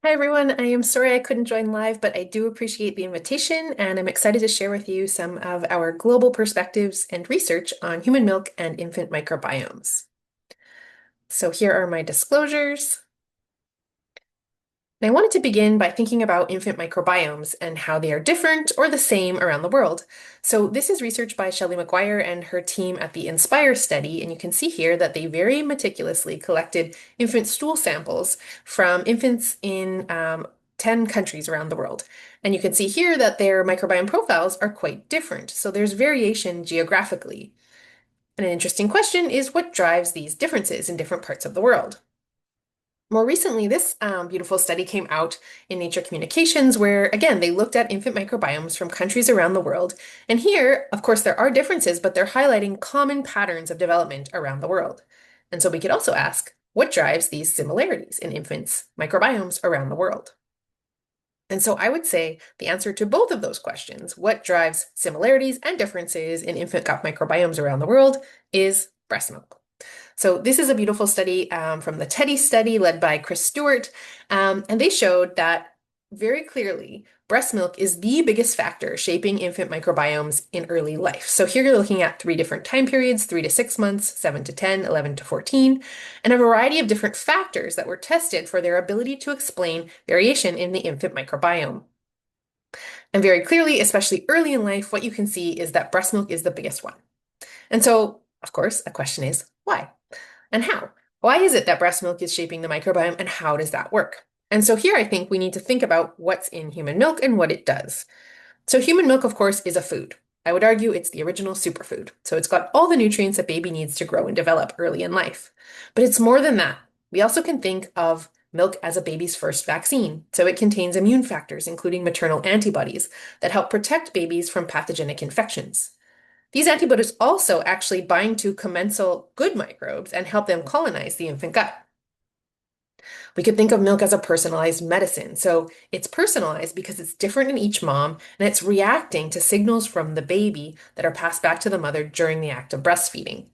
Hi everyone, I am sorry I couldn't join live, but I do appreciate the invitation and I'm excited to share with you some of our global perspectives and research on human milk and infant microbiomes. So here are my disclosures. And I wanted to begin by thinking about infant microbiomes and how they are different or the same around the world. So this is research by Shelley McGuire and her team at the INSPIRE study, and you can see here that they very meticulously collected infant stool samples from infants in 10 countries around the world. And you can see here that their microbiome profiles are quite different. So there's variation geographically. And an interesting question is what drives these differences in different parts of the world? More recently, this beautiful study came out in Nature Communications, where again, they looked at infant microbiomes from countries around the world. And here, of course, there are differences, but they're highlighting common patterns of development around the world. And so we could also ask, what drives these similarities in infants' microbiomes around the world? And so I would say the answer to both of those questions, what drives similarities and differences in infant gut microbiomes around the world, is breast milk. So this is a beautiful study from the Teddy study led by Chris Stewart, and they showed that very clearly breast milk is the biggest factor shaping infant microbiomes in early life. So here you're looking at three different time periods, 3 to 6 months, 7 to 10, 11 to 14, and a variety of different factors that were tested for their ability to explain variation in the infant microbiome. And very clearly, especially early in life, what you can see is that breast milk is the biggest one. And so, of course, a question is why? And how? Why is it that breast milk is shaping the microbiome and how does that work? And so here I think we need to think about what's in human milk and what it does. So human milk, of course, is a food. I would argue it's the original superfood. So it's got all the nutrients a baby needs to grow and develop early in life. But it's more than that. We also can think of milk as a baby's first vaccine. So it contains immune factors, including maternal antibodies, that help protect babies from pathogenic infections. These antibodies also actually bind to commensal good microbes and help them colonize the infant gut. We could think of milk as a personalized medicine. So it's personalized because it's different in each mom and it's reacting to signals from the baby that are passed back to the mother during the act of breastfeeding.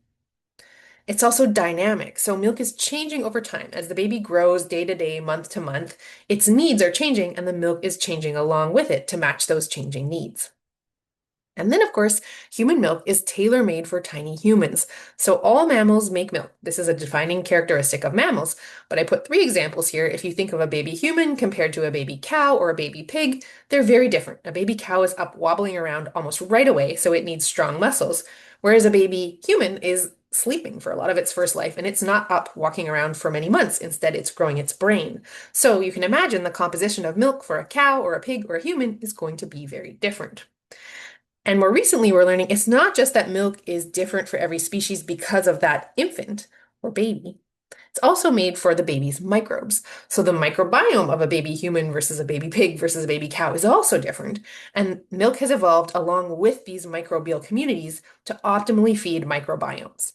It's also dynamic. So milk is changing over time as the baby grows day to day, month to month. Its needs are changing and the milk is changing along with it to match those changing needs. And then, of course, human milk is tailor-made for tiny humans. So all mammals make milk. This is a defining characteristic of mammals. But I put three examples here. If you think of a baby human compared to a baby cow or a baby pig, they're very different. A baby cow is up wobbling around almost right away, so it needs strong muscles, whereas a baby human is sleeping for a lot of its first life, and it's not up walking around for many months. Instead, it's growing its brain. So you can imagine the composition of milk for a cow or a pig or a human is going to be very different. And more recently, we're learning it's not just that milk is different for every species because of that infant or baby. It's also made for the baby's microbes. So the microbiome of a baby human versus a baby pig versus a baby cow is also different. And milk has evolved along with these microbial communities to optimally feed microbiomes.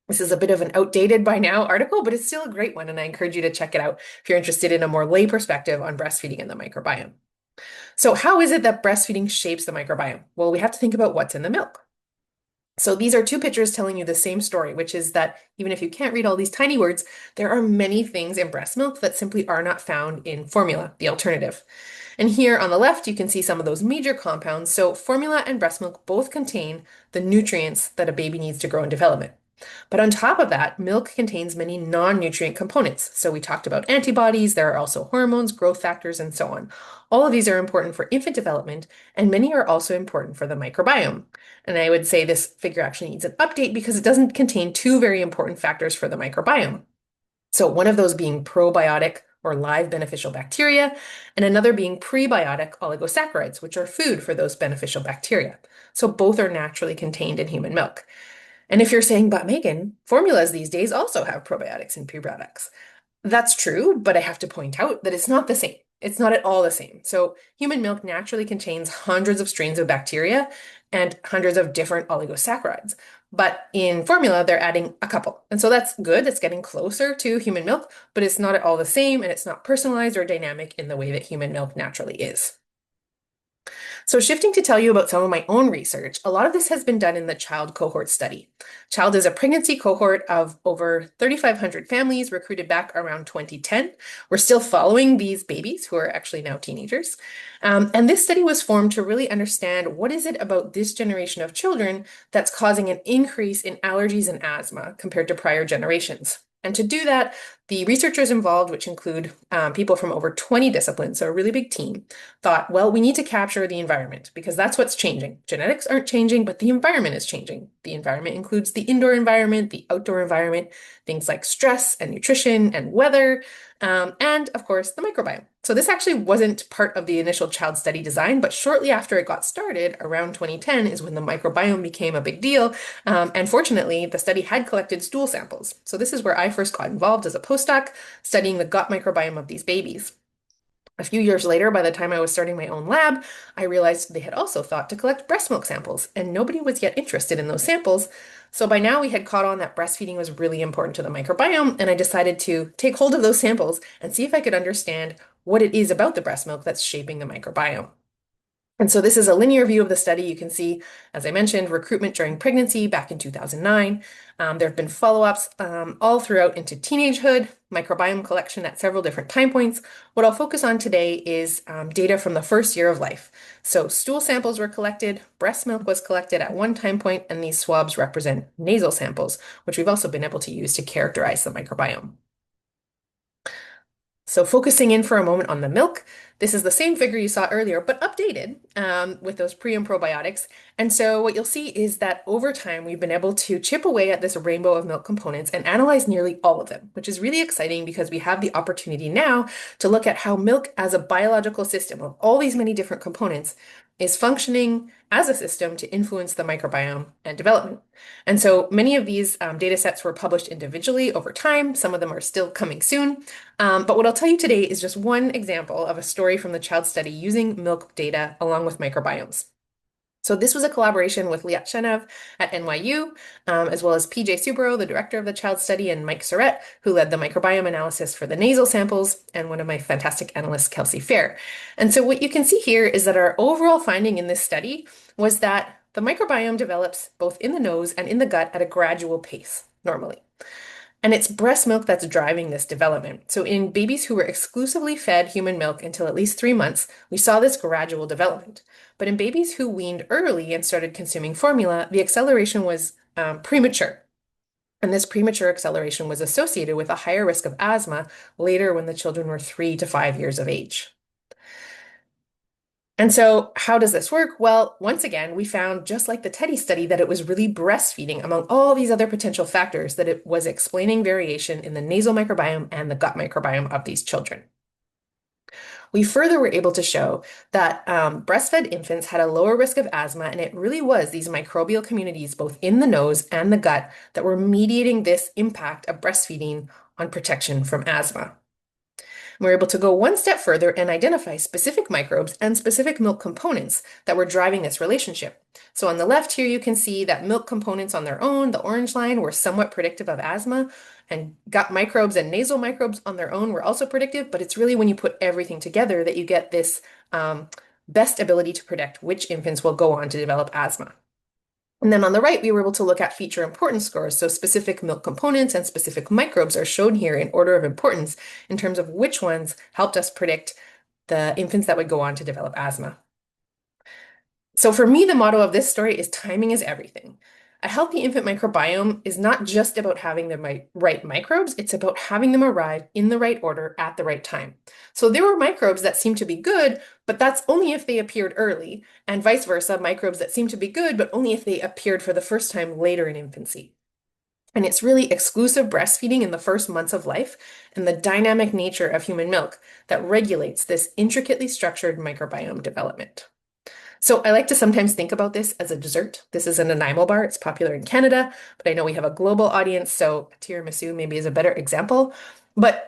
This is a bit of an outdated by now article, but it's still a great one, and I encourage you to check it out if you're interested in a more lay perspective on breastfeeding and the microbiome. So how is it that breastfeeding shapes the microbiome? Well, we have to think about what's in the milk. So these are two pictures telling you the same story, which is that even if you can't read all these tiny words, there are many things in breast milk that simply are not found in formula, the alternative. And here on the left, you can see some of those major compounds. So formula and breast milk both contain the nutrients that a baby needs to grow in development. But on top of that, milk contains many non-nutrient components. So we talked about antibodies, there are also hormones, growth factors, and so on. All of these are important for infant development, and many are also important for the microbiome. And I would say this figure actually needs an update because it doesn't contain two very important factors for the microbiome. So one of those being probiotic or live beneficial bacteria, and another being prebiotic oligosaccharides, which are food for those beneficial bacteria. So both are naturally contained in human milk. And if you're saying, but Megan, formulas these days also have probiotics and prebiotics. That's true, but I have to point out that it's not the same. It's not at all the same. So human milk naturally contains hundreds of strains of bacteria and hundreds of different oligosaccharides. But in formula, they're adding a couple. And so that's good. It's getting closer to human milk, but it's not at all the same and it's not personalized or dynamic in the way that human milk naturally is. So, shifting to tell you about some of my own research, a lot of this has been done in the child cohort study. Child is a pregnancy cohort of over 3,500 families recruited back around 2010. We're still following these babies who are actually now teenagers. And this study was formed to really understand what is it about this generation of children that's causing an increase in allergies and asthma compared to prior generations. And to do that, the researchers involved, which include people from over 20 disciplines, so a really big team, thought, well, we need to capture the environment because that's what's changing. Genetics aren't changing, but the environment is changing. The environment includes the indoor environment, the outdoor environment, things like stress and nutrition and weather, and of course, the microbiome. So this actually wasn't part of the initial child study design, but shortly after it got started, around 2010, is when the microbiome became a big deal. And fortunately, the study had collected stool samples. So this is where I first got involved as a postdoc, studying the gut microbiome of these babies. A few years later, by the time I was starting my own lab, I realized they had also thought to collect breast milk samples, and nobody was yet interested in those samples. So by now, we had caught on that breastfeeding was really important to the microbiome, and I decided to take hold of those samples and see if I could understand what it is about the breast milk that's shaping the microbiome. And so this is a linear view of the study. You can see, as I mentioned, recruitment during pregnancy back in 2009. There have been follow-ups all throughout into teenagehood, microbiome collection at several different time points. What I'll focus on today is data from the first year of life. So stool samples were collected, breast milk was collected at one time point, and these swabs represent nasal samples, which we've also been able to use to characterize the microbiome. So focusing in for a moment on the milk, this is the same figure you saw earlier, but updated with those pre and probiotics. And so what you'll see is that over time, we've been able to chip away at this rainbow of milk components and analyze nearly all of them, which is really exciting because we have the opportunity now to look at how milk as a biological system of all these many different components is functioning as a system to influence the microbiome and development. And so many of these data sets were published individually over time. Some of them are still coming soon. But what I'll tell you today is just one example of a story from the child study using milk data along with microbiomes. So this was a collaboration with Liat Shenev at NYU, as well as PJ Subro, the director of the child study, and Mike Surrett, who led the microbiome analysis for the nasal samples, and one of my fantastic analysts, Kelsey Fair. And so what you can see here is that our overall finding in this study was that the microbiome develops both in the nose and in the gut at a gradual pace, normally. And it's breast milk that's driving this development. So in babies who were exclusively fed human milk until at least 3 months, we saw this gradual development. But in babies who weaned early and started consuming formula, the acceleration was premature. And this premature acceleration was associated with a higher risk of asthma later when the children were 3 to 5 years of age. And so, how does this work? Well, once again, we found, just like the Teddy study, that it was really breastfeeding among all these other potential factors that it was explaining variation in the nasal microbiome and the gut microbiome of these children. We further were able to show that breastfed infants had a lower risk of asthma, and it really was these microbial communities, both in the nose and the gut, that were mediating this impact of breastfeeding on protection from asthma. We're able to go one step further and identify specific microbes and specific milk components that were driving this relationship. So on the left here, you can see that milk components on their own, the orange line, were somewhat predictive of asthma, and gut microbes and nasal microbes on their own were also predictive, but it's really when you put everything together that you get this best ability to predict which infants will go on to develop asthma. And then on the right, we were able to look at feature importance scores. So specific milk components and specific microbes are shown here in order of importance in terms of which ones helped us predict the infants that would go on to develop asthma. So for me, the motto of this story is timing is everything. A healthy infant microbiome is not just about having the right microbes, it's about having them arrive in the right order at the right time. So there were microbes that seemed to be good, but that's only if they appeared early, and vice versa, microbes that seemed to be good, but only if they appeared for the first time later in infancy. And it's really exclusive breastfeeding in the first months of life and the dynamic nature of human milk that regulates this intricately structured microbiome development. So I like to sometimes think about this as a dessert. This is an Nanaimo bar. It's popular in Canada, but I know we have a global audience, so tiramisu maybe is a better example. But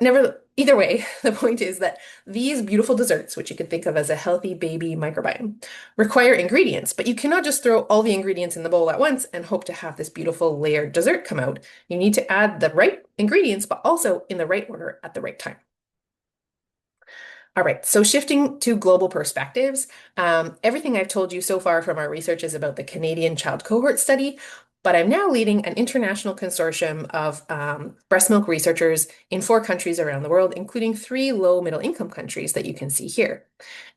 either way, the point is that these beautiful desserts, which you could think of as a healthy baby microbiome, require ingredients, but you cannot just throw all the ingredients in the bowl at once and hope to have this beautiful layered dessert come out. You need to add the right ingredients, but also in the right order at the right time. All right, so shifting to global perspectives, everything I've told you so far from our research is about the Canadian child cohort study, but I'm now leading an international consortium of breast milk researchers in 4 countries around the world, including 3 low middle income countries that you can see here.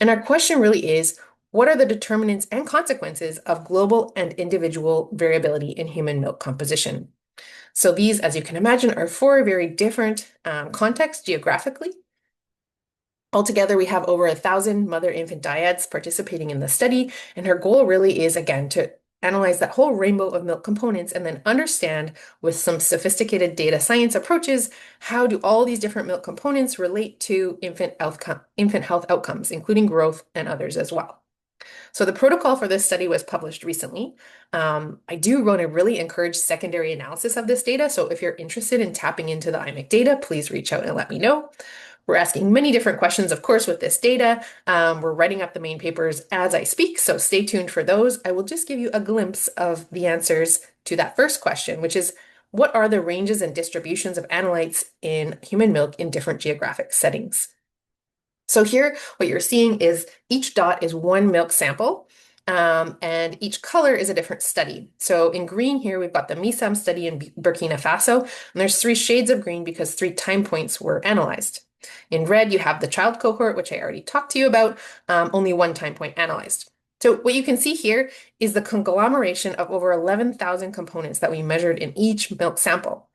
And our question really is, what are the determinants and consequences of global and individual variability in human milk composition? So these, as you can imagine, are 4 very different contexts geographically. Altogether, we have over 1,000 mother-infant dyads participating in the study, and her goal really is, again, to analyze that whole rainbow of milk components and then understand with some sophisticated data science approaches, how do all these different milk components relate to infant health outcomes, including growth and others as well. So the protocol for this study was published recently. I do want to really encourage secondary analysis of this data. So if you're interested in tapping into the IMIC data, please reach out and let me know. We're asking many different questions, of course, with this data. We're writing up the main papers as I speak, so stay tuned for those. I will just give you a glimpse of the answers to that first question, which is, what are the ranges and distributions of analytes in human milk in different geographic settings? So here, what you're seeing is each dot is one milk sample, and each color is a different study. So in green here, we've got the MISAM study in Burkina Faso, and there's 3 shades of green because 3 time points were analyzed. In red, you have the child cohort, which I already talked to you about, only 1 time point analyzed. So what you can see here is the conglomeration of over 11,000 components that we measured in each milk sample.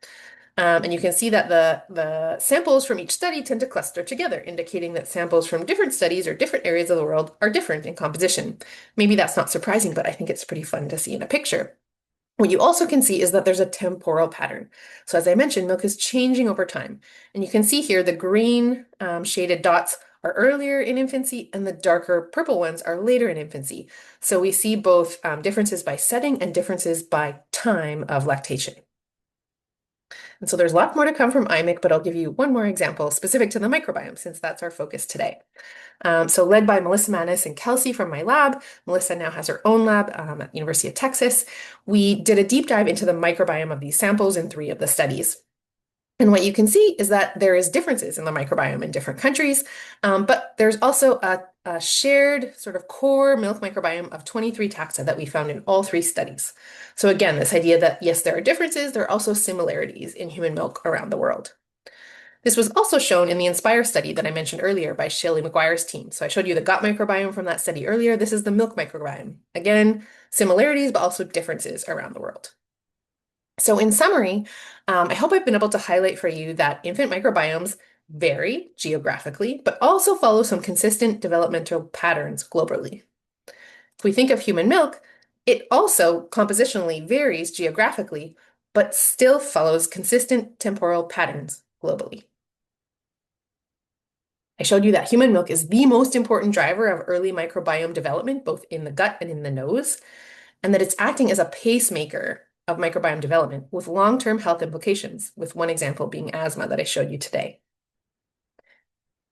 And you can see that the samples from each study tend to cluster together, indicating that samples from different studies or different areas of the world are different in composition. Maybe that's not surprising, but I think it's pretty fun to see in a picture. What you also can see is that there's a temporal pattern. So as I mentioned, milk is changing over time. And you can see here the green shaded dots are earlier in infancy and the darker purple ones are later in infancy. So we see both differences by setting and differences by time of lactation. And so there's a lot more to come from IMIC, but I'll give you one more example specific to the microbiome since that's our focus today. So led by Melissa Manis and Kelsey from my lab, Melissa now has her own lab at the University of Texas. We did a deep dive into the microbiome of these samples in 3 of the studies. And what you can see is that there is differences in the microbiome in different countries, but there's also a shared sort of core milk microbiome of 23 taxa that we found in all 3 studies. So again, this idea that yes, there are differences, there are also similarities in human milk around the world. This was also shown in the INSPIRE study that I mentioned earlier by Shelley McGuire's team. So I showed you the gut microbiome from that study earlier. This is the milk microbiome. Again, similarities, but also differences around the world. So in summary, I hope I've been able to highlight for you that infant microbiomes vary geographically, but also follow some consistent developmental patterns globally. If we think of human milk, it also compositionally varies geographically, but still follows consistent temporal patterns globally. I showed you that human milk is the most important driver of early microbiome development, both in the gut and in the nose, and that it's acting as a pacemaker of microbiome development with long-term health implications, with one example being asthma that I showed you today.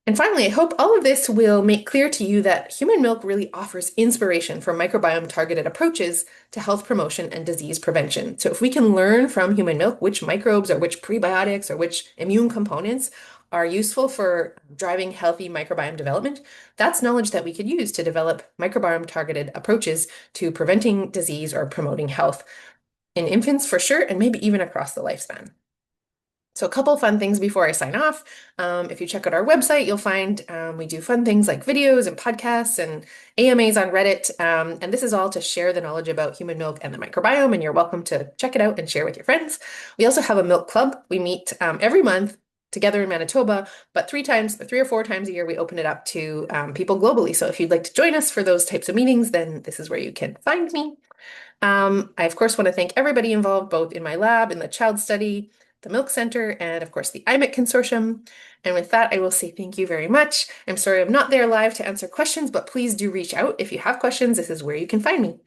And finally, I hope all of this will make clear to you that human milk really offers inspiration for microbiome-targeted approaches to health promotion and disease prevention. So if we can learn from human milk which microbes or which prebiotics or which immune components are useful for driving healthy microbiome development, that's knowledge that we could use to develop microbiome-targeted approaches to preventing disease or promoting health in infants for sure, and maybe even across the lifespan. So a couple fun things before I sign off. If you check out our website, you'll find we do fun things like videos and podcasts and AMAs on Reddit. And this is all to share the knowledge about human milk and the microbiome, and you're welcome to check it out and share with your friends. We also have a milk club. We meet every month together in Manitoba, but 3 or 4 times a year, we open it up to people globally. So if you'd like to join us for those types of meetings, then this is where you can find me. I, of course, want to thank everybody involved, both in my lab, in the child study, the Milk Center, and of course the IMIC Consortium. And with that, I will say thank you very much. I'm sorry I'm not there live to answer questions, but please do reach out if you have questions. This is where you can find me.